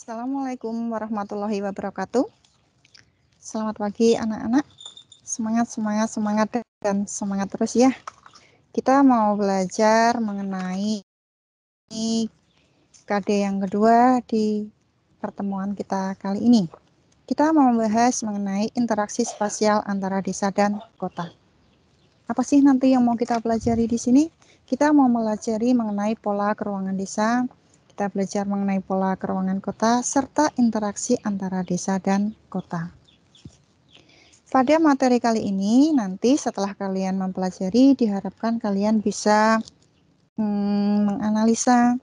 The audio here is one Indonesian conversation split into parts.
Assalamualaikum warahmatullahi wabarakatuh. Selamat pagi anak-anak. Semangat dan semangat terus ya. Kita mau belajar mengenai KD yang kedua di pertemuan kita kali ini. Kita mau membahas mengenai interaksi spasial antara desa dan kota. Apa sih nanti yang mau kita pelajari di sini? Kita mau pelajari mengenai pola keruangan desa, kita belajar mengenai pola keruangan kota, serta interaksi antara desa dan kota. Pada materi kali ini, nanti setelah kalian mempelajari, diharapkan kalian bisa menganalisa,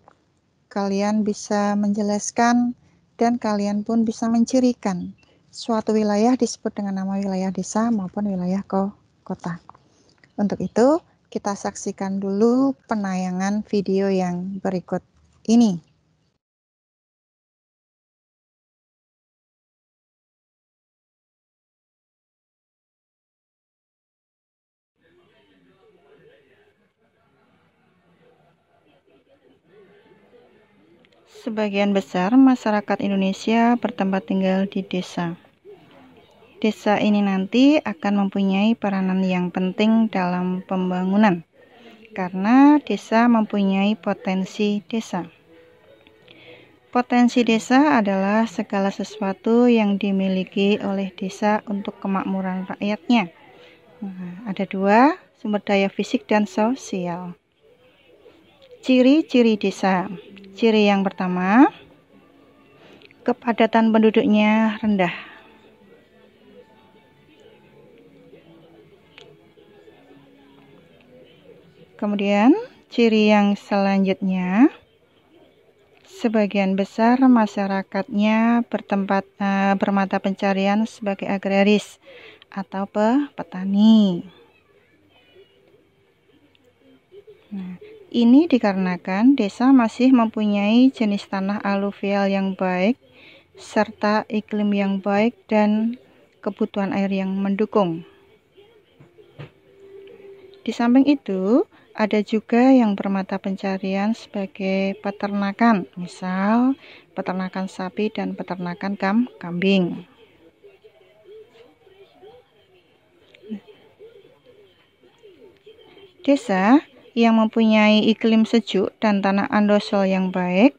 kalian bisa menjelaskan, dan kalian pun bisa mencirikan suatu wilayah disebut dengan nama wilayah desa maupun wilayah kota. Untuk itu, kita saksikan dulu penayangan video yang berikut ini. Sebagian besar masyarakat Indonesia bertempat tinggal di desa. Desa ini nanti akan mempunyai peranan yang penting dalam pembangunan, karena desa mempunyai potensi desa. Potensi desa adalah segala sesuatu yang dimiliki oleh desa untuk kemakmuran rakyatnya. Ada dua, sumber daya fisik dan sosial. Ciri-ciri desa. Ciri yang pertama, kepadatan penduduknya rendah. Kemudian, ciri yang selanjutnya, sebagian besar masyarakatnya bermata pencarian sebagai agraris atau petani. Nah, ini dikarenakan desa masih mempunyai jenis tanah aluvial yang baik, serta iklim yang baik dan kebutuhan air yang mendukung. Di samping itu, ada juga yang bermata pencarian sebagai peternakan, misal peternakan sapi dan peternakan kambing. Desa yang mempunyai iklim sejuk dan tanah andosol yang baik,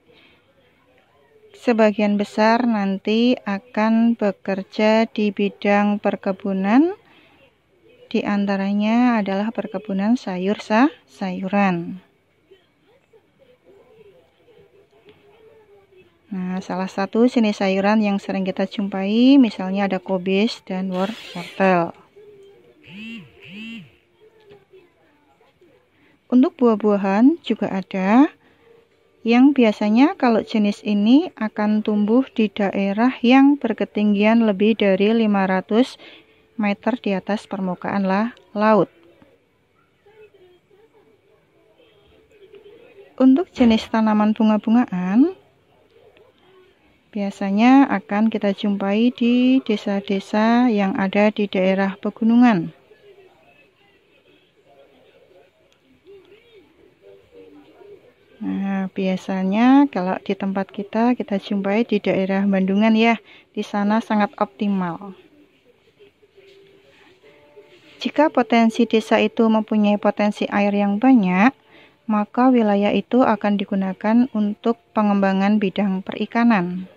sebagian besar nanti akan bekerja di bidang perkebunan. Di antaranya adalah perkebunan sayuran. Nah, salah satu jenis sayuran yang sering kita jumpai misalnya ada kobis dan wortel. Untuk buah-buahan juga ada yang biasanya kalau jenis ini akan tumbuh di daerah yang berketinggian lebih dari 500 meter di atas permukaan laut. Untuk jenis tanaman bunga-bungaan, biasanya akan kita jumpai di desa-desa yang ada di daerah pegunungan. Nah, biasanya kalau di tempat kita jumpai di daerah Bandungan ya, di sana sangat optimal. Jika potensi desa itu mempunyai potensi air yang banyak, maka wilayah itu akan digunakan untuk pengembangan bidang perikanan.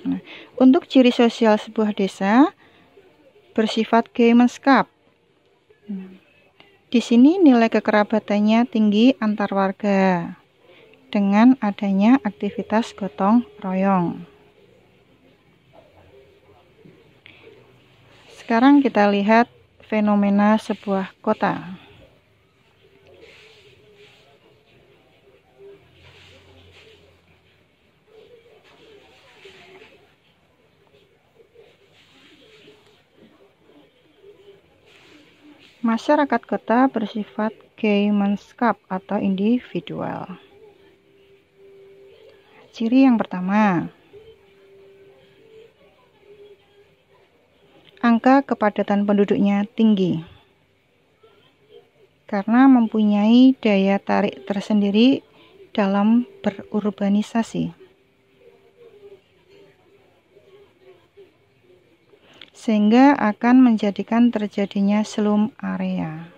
Nah, untuk ciri sosial sebuah desa bersifat gemenskap. Di sini nilai kekerabatannya tinggi antar warga dengan adanya aktivitas gotong royong. Sekarang kita lihat fenomena sebuah kota. Masyarakat kota bersifat gemenskap atau individual. Ciri yang pertama, angka kepadatan penduduknya tinggi karena mempunyai daya tarik tersendiri dalam berurbanisasi, sehingga akan menjadikan terjadinya slum area.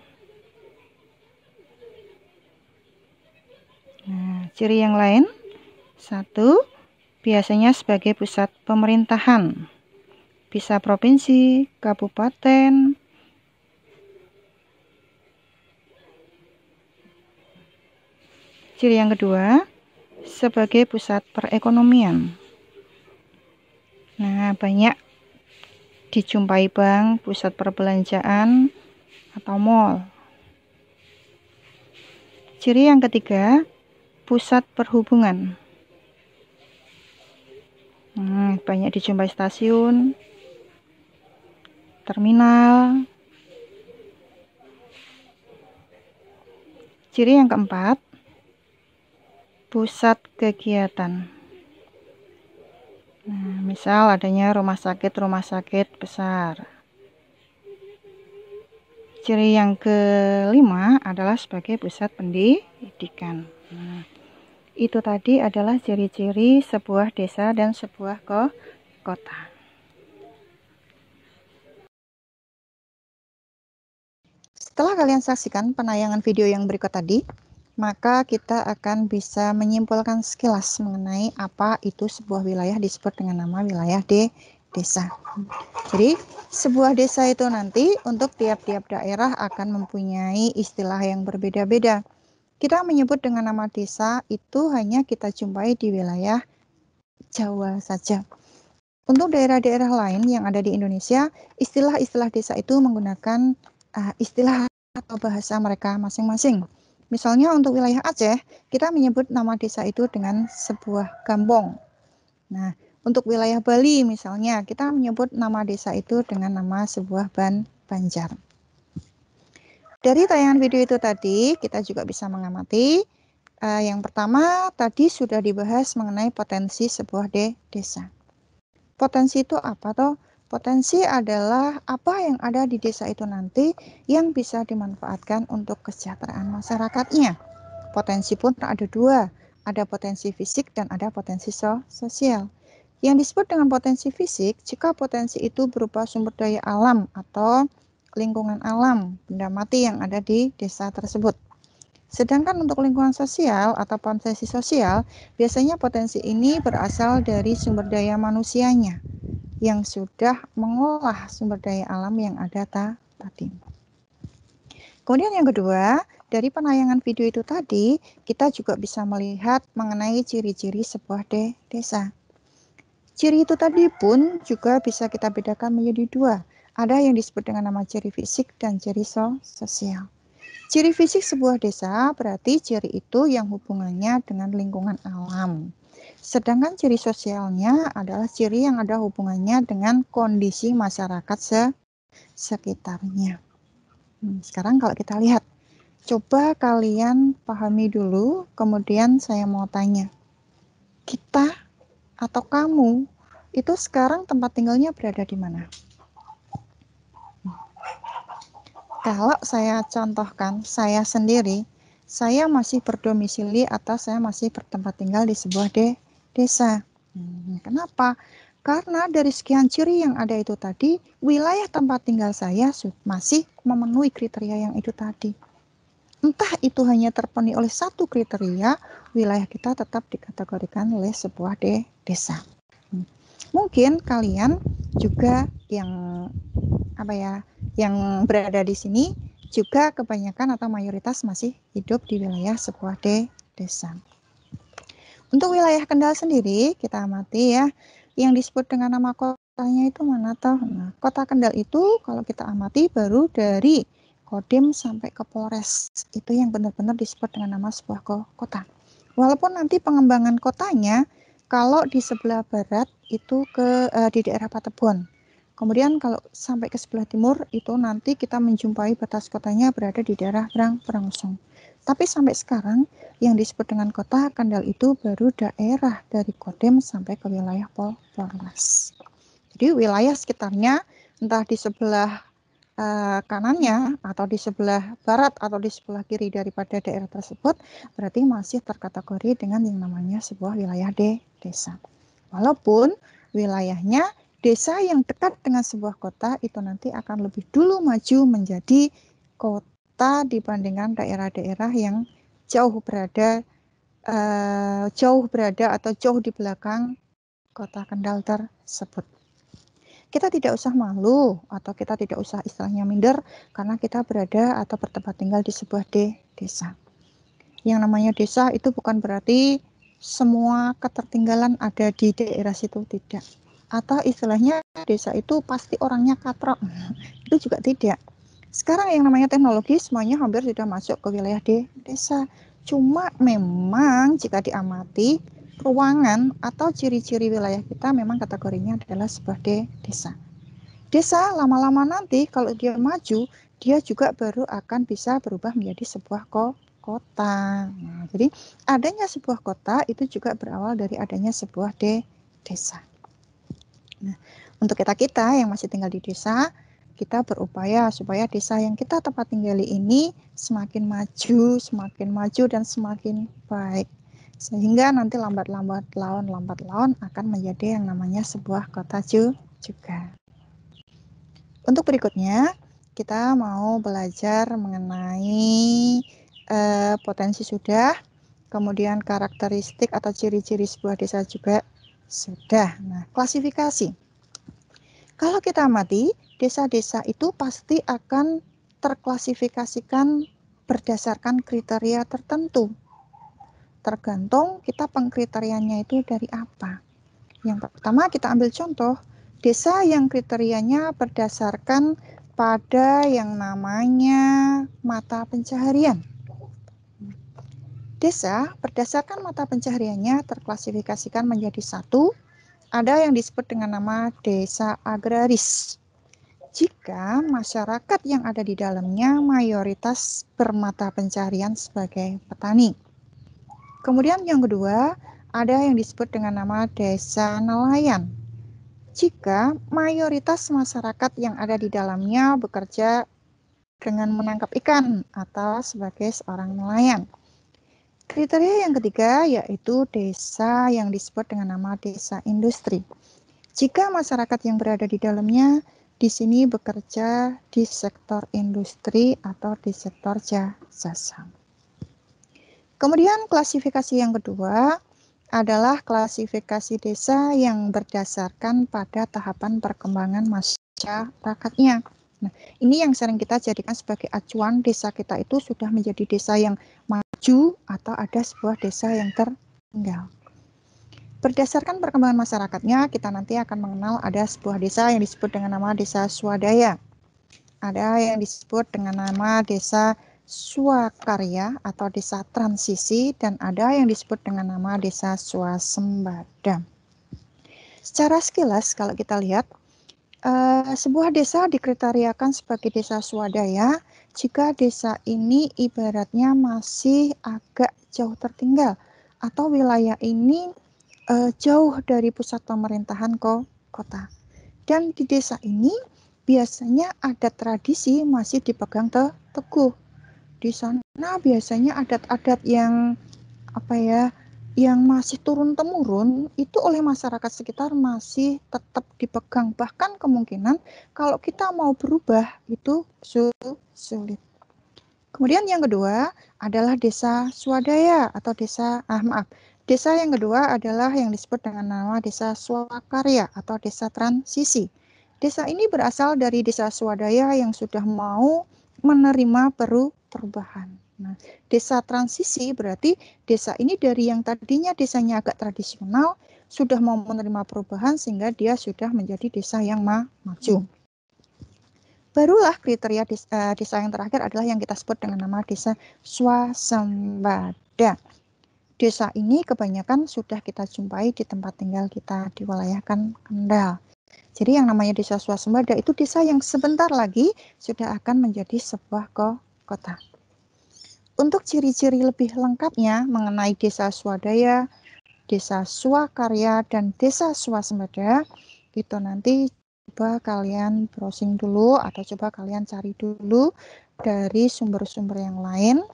Nah, ciri yang lain, 1. Biasanya sebagai pusat pemerintahan, bisa provinsi, kabupaten. Ciri yang kedua, sebagai pusat perekonomian. Nah, banyak dijumpai bank, pusat perbelanjaan, atau mall. Ciri yang ketiga, pusat perhubungan. Banyak dijumpai stasiun, terminal. Ciri yang keempat, pusat kegiatan. Nah, misal adanya rumah sakit besar. Ciri yang kelima adalah sebagai pusat pendidikan. Nah, itu tadi adalah ciri-ciri sebuah desa dan sebuah kota. Setelah kalian saksikan penayangan video yang berikut tadi, maka kita akan bisa menyimpulkan sekilas mengenai apa itu sebuah wilayah disebut dengan nama wilayah desa. Jadi, sebuah desa itu nanti untuk tiap-tiap daerah akan mempunyai istilah yang berbeda-beda. Kita menyebut dengan nama desa itu hanya kita jumpai di wilayah Jawa saja. Untuk daerah-daerah lain yang ada di Indonesia, istilah-istilah desa itu menggunakan istilah atau bahasa mereka masing-masing. Misalnya untuk wilayah Aceh, kita menyebut nama desa itu dengan sebuah kampung. Nah, untuk wilayah Bali misalnya, kita menyebut nama desa itu dengan nama sebuah banjar. Dari tayangan video itu tadi, kita juga bisa mengamati yang pertama tadi sudah dibahas mengenai potensi sebuah desa. Potensi itu apa toh? Potensi adalah apa yang ada di desa itu nanti yang bisa dimanfaatkan untuk kesejahteraan masyarakatnya. Potensi pun ada dua, ada potensi fisik dan ada potensi sosial. Yang disebut dengan potensi fisik, jika potensi itu berupa sumber daya alam atau lingkungan alam, benda mati yang ada di desa tersebut. Sedangkan untuk lingkungan sosial atau potensi sosial, biasanya potensi ini berasal dari sumber daya manusianya yang sudah mengolah sumber daya alam yang ada tadi. Kemudian yang kedua, dari penayangan video itu tadi, kita juga bisa melihat mengenai ciri-ciri sebuah desa. Ciri itu tadi pun juga bisa kita bedakan menjadi dua. Ada yang disebut dengan nama ciri fisik dan ciri sosial. Ciri fisik sebuah desa berarti ciri itu yang hubungannya dengan lingkungan alam. Sedangkan ciri sosialnya adalah ciri yang ada hubungannya dengan kondisi masyarakat sekitarnya. Sekarang kalau kita lihat, coba kalian pahami dulu, kemudian saya mau tanya. Kita atau kamu itu sekarang tempat tinggalnya berada di mana? Kalau saya contohkan, saya sendiri, saya masih berdomisili atau saya masih bertempat tinggal di sebuah desa. Kenapa? Karena dari sekian ciri yang ada itu tadi, wilayah tempat tinggal saya masih memenuhi kriteria yang itu tadi. Entah itu hanya terpenuhi oleh satu kriteria, wilayah kita tetap dikategorikan oleh sebuah desa. Mungkin kalian juga yang yang berada di sini juga kebanyakan atau mayoritas masih hidup di wilayah sebuah desa. Untuk wilayah Kendal sendiri, kita amati ya, yang disebut dengan nama kotanya itu mana toh? Nah, kota Kendal itu kalau kita amati baru dari Kodim sampai ke Polres. Itu yang benar-benar disebut dengan nama sebuah kota. Walaupun nanti pengembangan kotanya, kalau di sebelah barat itu di daerah Patebon. Kemudian kalau sampai ke sebelah timur itu nanti kita menjumpai batas kotanya berada di daerah Brangsung. Tapi sampai sekarang yang disebut dengan kota Kendal itu baru daerah dari Kodim sampai ke wilayah Polres. Jadi wilayah sekitarnya entah di sebelah kanannya atau di sebelah barat atau di sebelah kiri daripada daerah tersebut, berarti masih terkategori dengan yang namanya sebuah wilayah desa. Walaupun wilayahnya desa yang dekat dengan sebuah kota itu nanti akan lebih dulu maju menjadi kota dibandingkan daerah-daerah yang jauh berada atau jauh di belakang kota Kendal tersebut. Kita tidak usah malu atau kita tidak usah istilahnya minder karena kita berada atau bertempat tinggal di sebuah desa. Yang namanya desa itu bukan berarti semua ketertinggalan ada di daerah situ, tidak. Atau istilahnya desa itu pasti orangnya katrok. Itu juga tidak. Sekarang yang namanya teknologi semuanya hampir sudah masuk ke wilayah desa. Cuma memang jika diamati ruangan atau ciri-ciri wilayah kita memang kategorinya adalah sebuah desa. Desa lama-lama nanti kalau dia maju, dia juga baru akan bisa berubah menjadi sebuah kota. Nah, jadi adanya sebuah kota itu juga berawal dari adanya sebuah desa. Nah, untuk kita yang masih tinggal di desa, kita berupaya supaya desa yang kita tempat tinggali ini semakin maju dan semakin baik. Sehingga nanti lambat laun akan menjadi yang namanya sebuah kota juga. Untuk berikutnya, kita mau belajar mengenai potensi sudah, kemudian karakteristik atau ciri-ciri sebuah desa juga sudah. Nah, klasifikasi. Kalau kita amati, desa-desa itu pasti akan terklasifikasikan berdasarkan kriteria tertentu. Tergantung kita pengkriteriannya itu dari apa. Yang pertama kita ambil contoh, desa yang kriterianya berdasarkan pada yang namanya mata pencaharian. Desa berdasarkan mata pencahariannya terklasifikasikan menjadi satu, ada yang disebut dengan nama desa agraris. Jika masyarakat yang ada di dalamnya mayoritas bermata pencaharian sebagai petani. Kemudian yang kedua, ada yang disebut dengan nama desa nelayan. Jika mayoritas masyarakat yang ada di dalamnya bekerja dengan menangkap ikan atau sebagai seorang nelayan. Kriteria yang ketiga yaitu desa yang disebut dengan nama desa industri. Jika masyarakat yang berada di dalamnya di sini bekerja di sektor industri atau di sektor jasa. Kemudian klasifikasi yang kedua adalah klasifikasi desa yang berdasarkan pada tahapan perkembangan masyarakatnya. Nah, ini yang sering kita jadikan sebagai acuan desa kita itu sudah menjadi desa yang maju atau ada sebuah desa yang tertinggal. Berdasarkan perkembangan masyarakatnya, kita nanti akan mengenal ada sebuah desa yang disebut dengan nama desa swadaya. Ada yang disebut dengan nama desa swakarya atau desa transisi, dan ada yang disebut dengan nama desa swasembada. Secara sekilas kalau kita lihat, sebuah desa dikriteriakan sebagai desa swadaya jika desa ini ibaratnya masih agak jauh tertinggal atau wilayah ini jauh dari pusat pemerintahan kota. Dan di desa ini biasanya adat tradisi masih dipegang teguh. Di sana biasanya adat-adat yang yang masih turun-temurun itu oleh masyarakat sekitar masih tetap dipegang. Bahkan kemungkinan kalau kita mau berubah itu sulit. Kemudian yang kedua adalah desa swadaya atau desa yang kedua adalah yang disebut dengan nama desa swakarya atau desa transisi. Desa ini berasal dari desa swadaya yang sudah mau menerima perubahan. Nah, desa transisi berarti desa ini dari yang tadinya desanya agak tradisional sudah mau menerima perubahan sehingga dia sudah menjadi desa yang maju. Barulah kriteria desa yang terakhir adalah yang kita sebut dengan nama desa swasembada. Desa ini kebanyakan sudah kita jumpai di tempat tinggal kita di wilayah Kendal. Jadi yang namanya desa swasembada itu desa yang sebentar lagi sudah akan menjadi sebuah kota. Untuk ciri-ciri lebih lengkapnya mengenai desa swadaya, desa swakarya, dan desa swasembada, itu nanti coba kalian browsing dulu atau coba kalian cari dulu dari sumber-sumber yang lain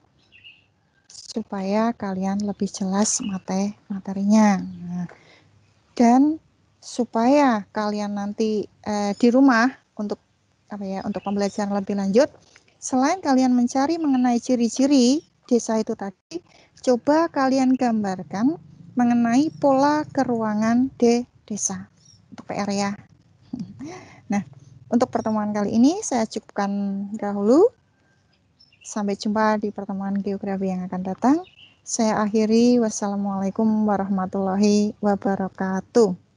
supaya kalian lebih jelas materinya. Nah, dan supaya kalian nanti di rumah untuk untuk pembelajaran lebih lanjut, selain kalian mencari mengenai ciri-ciri desa itu tadi, coba kalian gambarkan mengenai pola keruangan desa untuk PR ya. Nah, untuk pertemuan kali ini saya cukupkan dahulu. Sampai jumpa di pertemuan geografi yang akan datang. Saya akhiri. Wassalamualaikum warahmatullahi wabarakatuh.